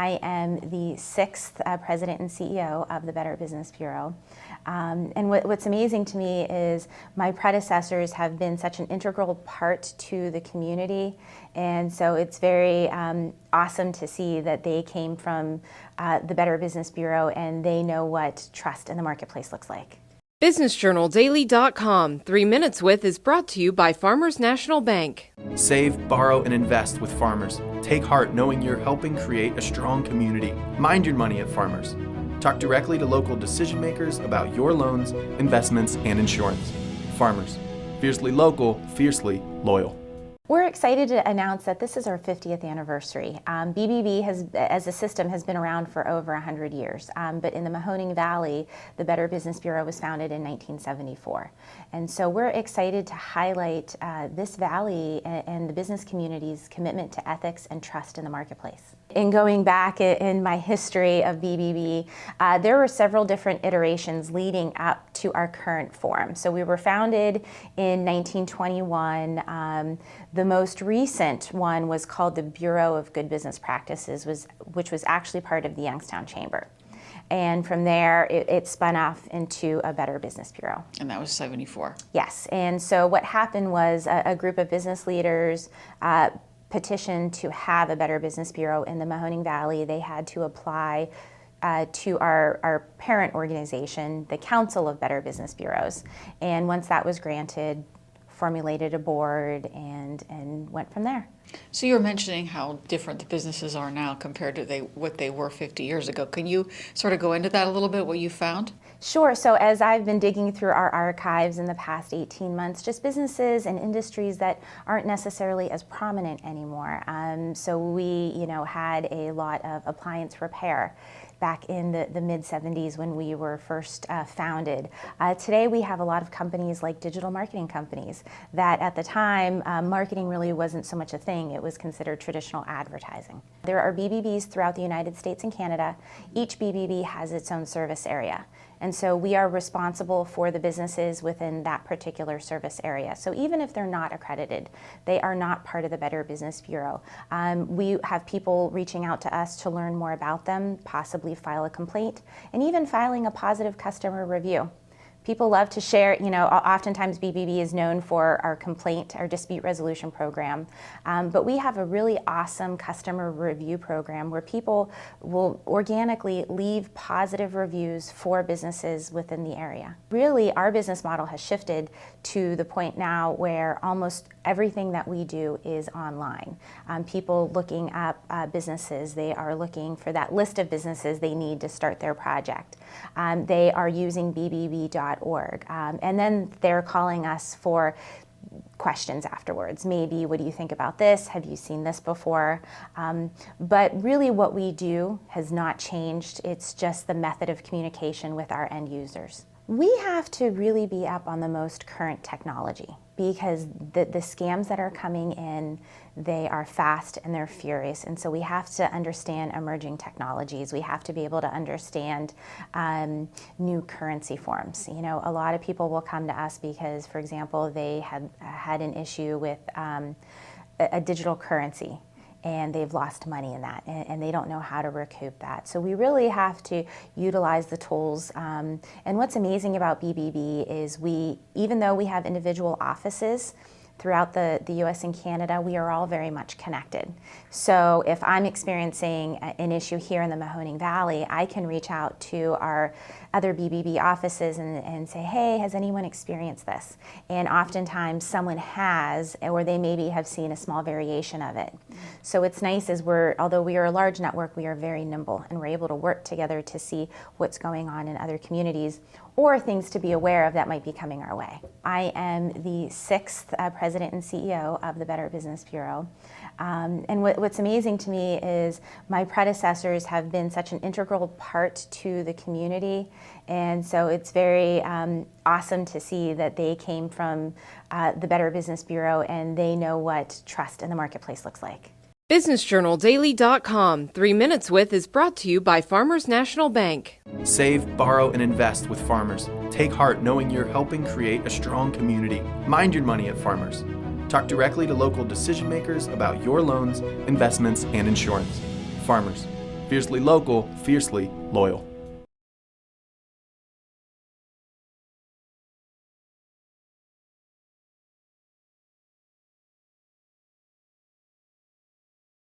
I am the sixth president and CEO of the Better Business Bureau. And what's amazing to me is my predecessors have been such an integral part to the community. And so it's very awesome to see that they came from the Better Business Bureau and they know what trust in the marketplace looks like. BusinessJournalDaily.com 3 Minutes With is brought to you by Farmers National Bank. Save, borrow, and invest with Farmers. Take heart knowing you're helping create a strong community. Mind your money at Farmers. Talk directly to local decision makers about your loans, investments, and insurance. Farmers. Fiercely local, fiercely loyal. We're excited to announce that this is our 50th anniversary. BBB as a system has been around for over 100 years, but in the Mahoning Valley, the Better Business Bureau was founded in 1974. And so we're excited to highlight this valley and the business community's commitment to ethics and trust in the marketplace. In going back in my history of BBB, there were several different iterations leading up to our current form. So we were founded in 1921. The most recent one was called the Bureau of Good Business Practices, which was actually part of the Youngstown Chamber. And from there, it spun off into a Better Business Bureau. And that was 74. Yes. And so what happened was a group of business leaders petitioned to have a Better Business Bureau in the Mahoning Valley. They had to apply to our parent organization, the Council of Better Business Bureaus. And once that was granted, formulated a board and went from there. So you were mentioning how different the businesses are now compared to what they were 50 years ago. Can you sort of go into that a little bit, what you found? Sure. So as I've been digging through our archives in the past 18 months, just businesses and industries that aren't necessarily as prominent anymore. So we, had a lot of appliance repair back in the mid-70s when we were first founded. Today we have a lot of companies like digital marketing companies that at the time, marketing really wasn't so much a thing. It was considered traditional advertising. There are BBBs throughout the United States and Canada. Each BBB has its own service area. And so we are responsible for the businesses within that particular service area. So even if they're not accredited, they are not part of the Better Business Bureau. We have people reaching out to us to learn more about them, possibly file a complaint, and even filing a positive customer review. People love to share, oftentimes BBB is known for our complaint, our dispute resolution program, but we have a really awesome customer review program where people will organically leave positive reviews for businesses within the area. Really, our business model has shifted to the point now where almost everything that we do is online. People looking up businesses, they are looking for that list of businesses they need to start their project. They are using bbb.org. And then they're calling us for questions afterwards. Maybe, what do you think about this? Have you seen this before? But really what we do has not changed. It's just the method of communication with our end users. We have to really be up on the most current technology because the scams that are coming in, they are fast and they're furious. And so we have to understand emerging technologies. We have to be able to understand new currency forms. A lot of people will come to us because, for example, they had an issue with a digital currency, and they've lost money in that, and they don't know how to recoup that. So we really have to utilize the tools. And what's amazing about BBB is even though we have individual offices throughout the US and Canada, we are all very much connected. So if I'm experiencing an issue here in the Mahoning Valley, I can reach out to our other BBB offices and say, hey, has anyone experienced this? And oftentimes someone has, or they maybe have seen a small variation of it. So it's nice although we are a large network, we are very nimble and we're able to work together to see what's going on in other communities or things to be aware of that might be coming our way. I am the sixth president and CEO of the Better Business Bureau. And what's amazing to me is my predecessors have been such an integral part to the community. And so it's very awesome to see that they came from the Better Business Bureau and they know what trust in the marketplace looks like. BusinessJournalDaily.com 3 Minutes With is brought to you by Farmers National Bank. Save, borrow, and invest with Farmers. Take heart knowing you're helping create a strong community. Mind your money at Farmers. Talk directly to local decision makers about your loans, investments, and insurance. Farmers. Fiercely local, fiercely loyal.